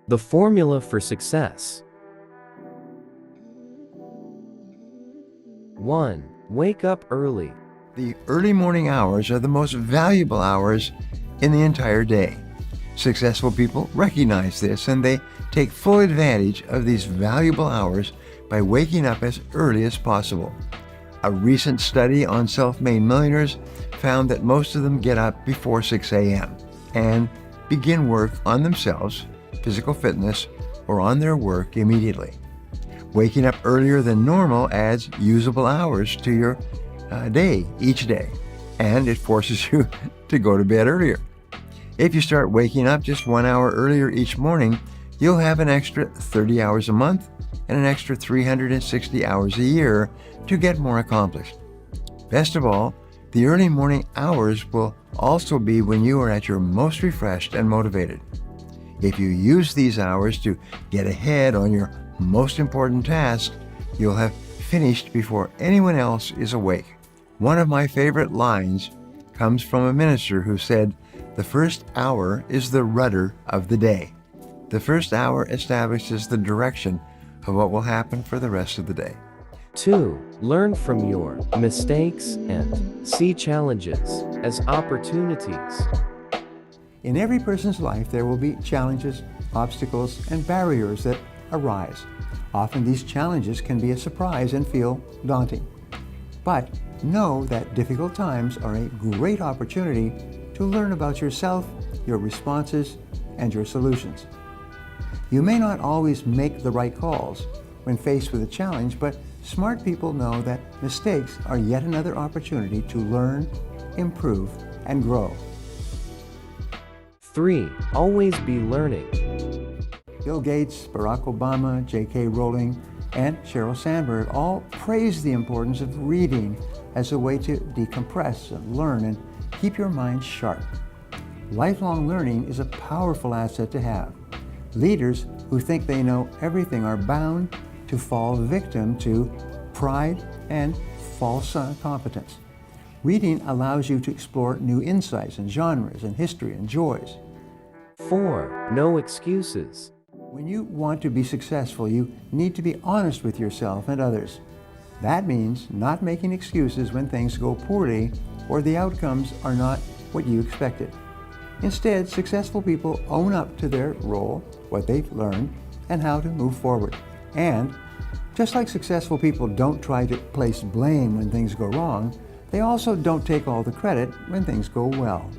The formula for success. 1. Wake up early. The early morning hours are the most valuable hours in the entire day. Successful people recognize this and they take full advantage of these valuable hours by waking up as early as possible. A recent study on self-made millionaires found that most of them get up before 6 a.m. and begin work on themselves, physical fitness, or on their work immediately. Waking up earlier than normal adds usable hours to your day each day, and it forces you to go to bed earlier. If you start waking up just 1 hour earlier each morning, you'll have an extra 30 hours a month and an extra 360 hours a year to get more accomplished. Best of all, the early morning hours will also be when you are at your most refreshed and motivated. If you use these hours to get ahead on your most important task, you'll have finished before anyone else is awake. One of my favorite lines comes from a minister who said, "The first hour is the rudder of the day." The first hour establishes the direction of what will happen for the rest of the day. 2. Learn from your mistakes and see challenges as opportunities. In every person's life, there will be challenges, obstacles, and barriers that arise. Often these challenges can be a surprise and feel daunting. But know that difficult times are a great opportunity to learn about yourself, your responses, and your solutions. You may not always make the right calls when faced with a challenge, but smart people know that mistakes are yet another opportunity to learn, improve, and grow. 3. Always be learning. Bill Gates, Barack Obama, J.K. Rowling, and Sheryl Sandberg all praise the importance of reading as a way to decompress and learn and keep your mind sharp. Lifelong learning is a powerful asset to have. Leaders who think they know everything are bound to fall victim to pride and false competence. Reading allows you to explore new insights and genres and history and joys. 4. No excuses. When you want to be successful, you need to be honest with yourself and others. That means not making excuses when things go poorly or the outcomes are not what you expected. Instead, successful people own up to their role, what they've learned, and how to move forward. And just like successful people don't try to place blame when things go wrong, they also don't take all the credit when things go well.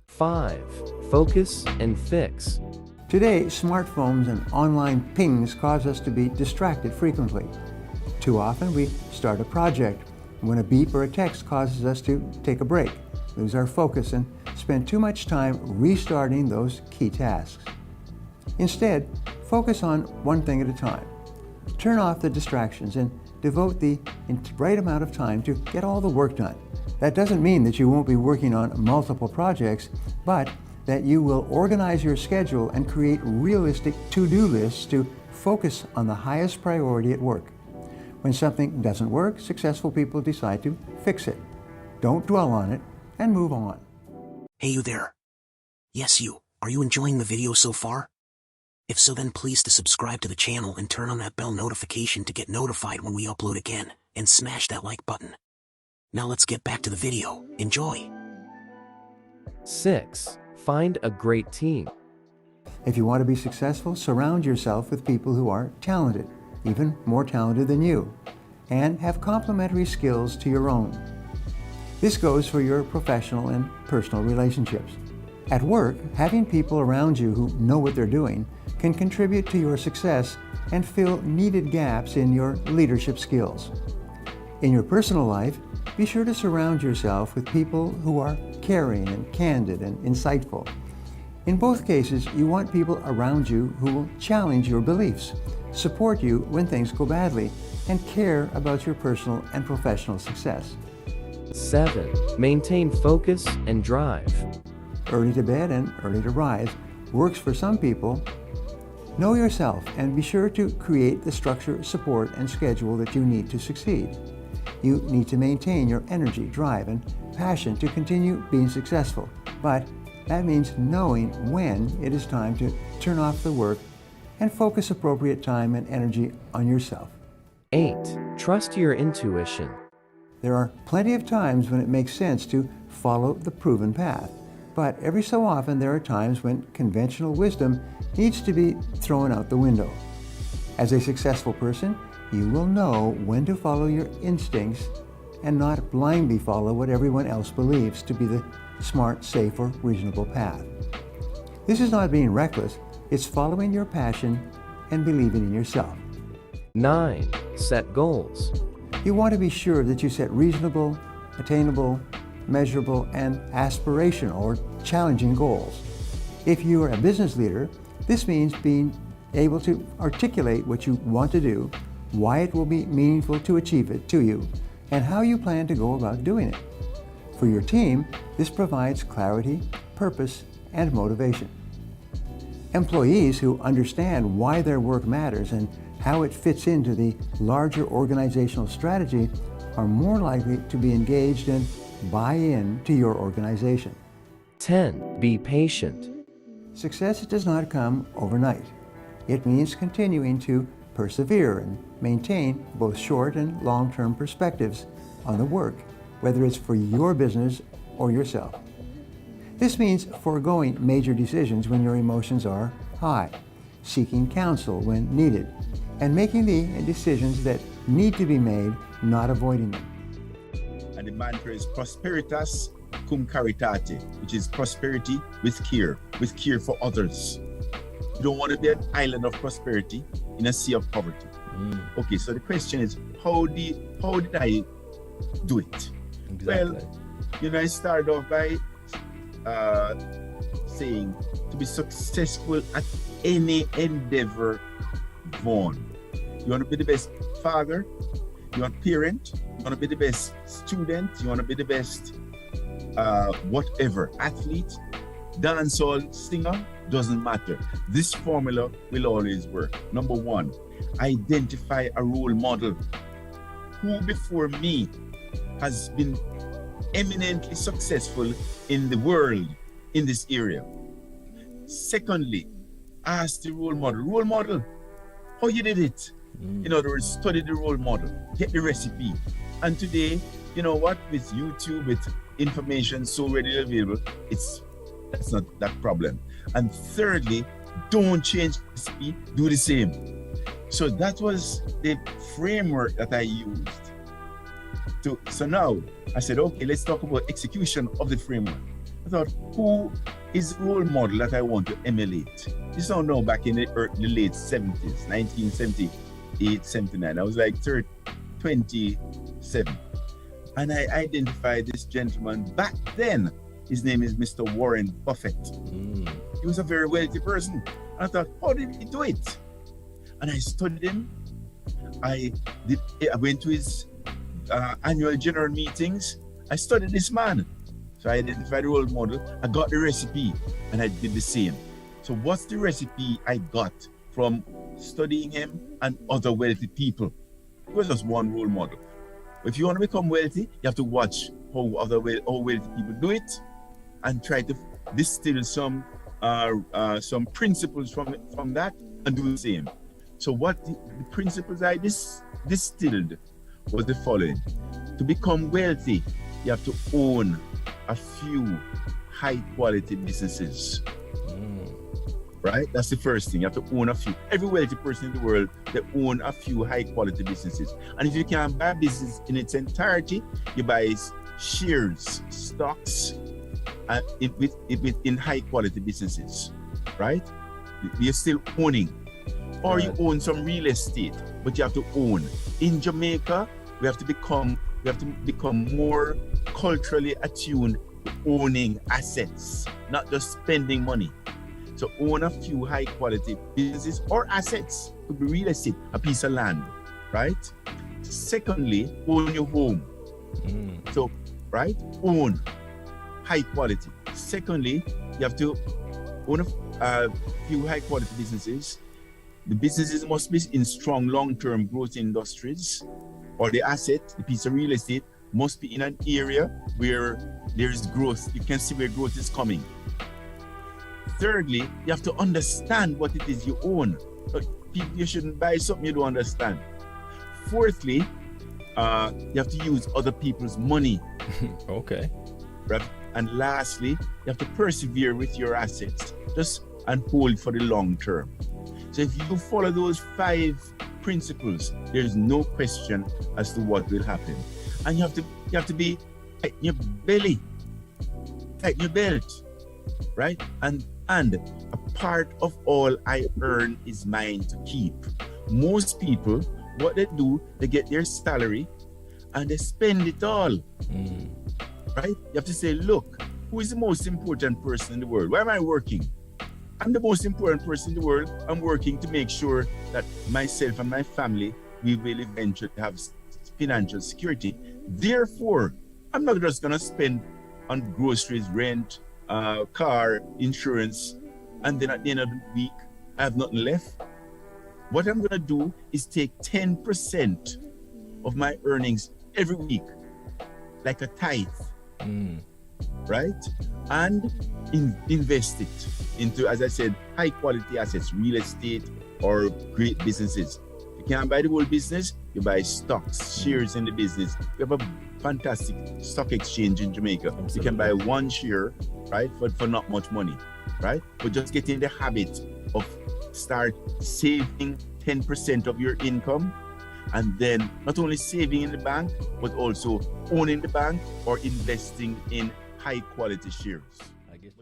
5. Focus and fix. Today, smartphones and online pings cause us to be distracted frequently. Too often, we start a project when a beep or a text causes us to take a break, lose our focus, and spend too much time restarting those key tasks. Instead, focus on one thing at a time. Turn off the distractions and devote the right amount of time to get all the work done. That doesn't mean that you won't be working on multiple projects, but that you will organize your schedule and create realistic to-do lists to focus on the highest priority at work. When something doesn't work, successful people decide to fix it. Don't dwell on it and move on. Hey you there. Yes you, are you enjoying the video so far? If so, then please to subscribe to the channel and turn on that bell notification to get notified when we upload again, and smash that like button. Now let's get back to the video. Enjoy. 6. Find a great team. If you want to be successful, surround yourself with people who are talented, even more talented than you, and have complementary skills to your own. This goes for your professional and personal relationships. At work, having people around you who know what they're doing can contribute to your success and fill needed gaps in your leadership skills. In your personal life, be sure to surround yourself with people who are caring and candid and insightful. In both cases, you want people around you who will challenge your beliefs, support you when things go badly, and care about your personal and professional success. 7. Maintain focus and drive. Early to bed and early to rise works for some people. Know yourself and be sure to create the structure, support, and schedule that you need to succeed. You need to maintain your energy, drive, and passion to continue being successful, but That means knowing when it is time to turn off the work and focus appropriate time and energy on yourself. 8. Trust your intuition. There are plenty of times when it makes sense to follow the proven path, but every so often there are times when conventional wisdom needs to be thrown out the window. As a successful person, you will know when to follow your instincts and not blindly follow what everyone else believes to be the smart, safe, or reasonable path. This is not being reckless, it's following your passion and believing in yourself. 9. Set goals. You want to be sure that you set reasonable, attainable, measurable, and aspirational or challenging goals. If you are a business leader, this means being able to articulate what you want to do, why it will be meaningful to achieve it to you, and how you plan to go about doing it. For your team, this provides clarity, purpose, and motivation. Employees who understand why their work matters and how it fits into the larger organizational strategy are more likely to be engaged and buy in to your organization. 10. Be patient. Success does not come overnight. It means continuing to persevere and maintain both short and long-term perspectives on the work, whether it's for your business or yourself. This means foregoing major decisions when your emotions are high, seeking counsel when needed, and making the decisions that need to be made, not avoiding them. And the mantra is prosperitas cum caritate, which is prosperity with care for others. You don't want to be an island of prosperity in a sea of poverty. Okay, so the question is, how did I do it? Exactly. Well, I started off by saying to be successful at any endeavor, Vaughn. You want to be the best father, you want parent, you want to be the best student, you want to be the best whatever, athlete, dancehall, singer, doesn't matter. This formula will always work. Number 1, identify a role model. Who before me has been eminently successful in the world in this area? Secondly, ask the role model, how you did it? In other words, study the role model, get the recipe. And today, you know what, with YouTube, with information so readily available, that's not that problem. And thirdly, don't change the recipe, do the same. So that was the framework that I used. So now I said, okay, let's talk about execution of the framework. I thought, who is the role model that I want to emulate? This is now back in the late 70s, 1978, 79. I was like 27. And I identified this gentleman back then. His name is Mr. Warren Buffett. He was a very wealthy person. And I thought, how did he do it? And I studied him. I went to his annual general meetings. I studied this man. So I identified the role model. I got the recipe and I did the same. So what's the recipe I got from studying him and other wealthy people? It was just one role model. If you want to become wealthy, you have to watch how wealthy people do it and try to distill some principles from that and do the same. So what the principles I distilled was the following. To become wealthy, you have to own a few high quality businesses. Right? That's the first thing. You have to own a few. Every wealthy person in the world, they own a few high quality businesses. And if you can't buy a business in its entirety, you buy shares, stocks, in high quality businesses. Right? You're still owning. Or you own some real estate, but you have to own. In Jamaica, we have to become more culturally attuned to owning assets, not just spending money. So own a few high quality businesses or assets. It could be real estate, a piece of land, right? Secondly, own your home. So, right? Own high quality. Secondly, you have to own a few high quality businesses. The businesses must be in strong long-term growth industries, or the asset, the piece of real estate, must be in an area where there is growth. You can see where growth is coming. Thirdly, you have to understand what it is you own. You shouldn't buy something you don't understand. Fourthly, you have to use other people's money. Okay. Right? And lastly, you have to persevere with your assets, just and hold for the long term. So if you follow those 5 principles, there's no question as to what will happen. And you have to be tight in your belly, tighten your belt, right? And a part of all I earn is mine to keep. Most people, what they do, they get their salary and they spend it all. Right? You have to say, look, who is the most important person in the world? Why am I working? I'm the most important person in the world. I'm working to make sure that myself and my family, we will eventually have financial security. Therefore, I'm not just going to spend on groceries, rent, car, insurance, and then at the end of the week, I have nothing left. What I'm going to do is take 10% of my earnings every week, like a tithe, right? And invest it into, as I said, high quality assets, real estate or great businesses. You can't buy the whole business, you buy stocks, shares in the business. We have a fantastic stock exchange in Jamaica. Absolutely. You can buy 1 share, right, for not much money, right? But just get in the habit of start saving 10% of your income, and then not only saving in the bank, but also owning the bank or investing in high quality shares. I guess.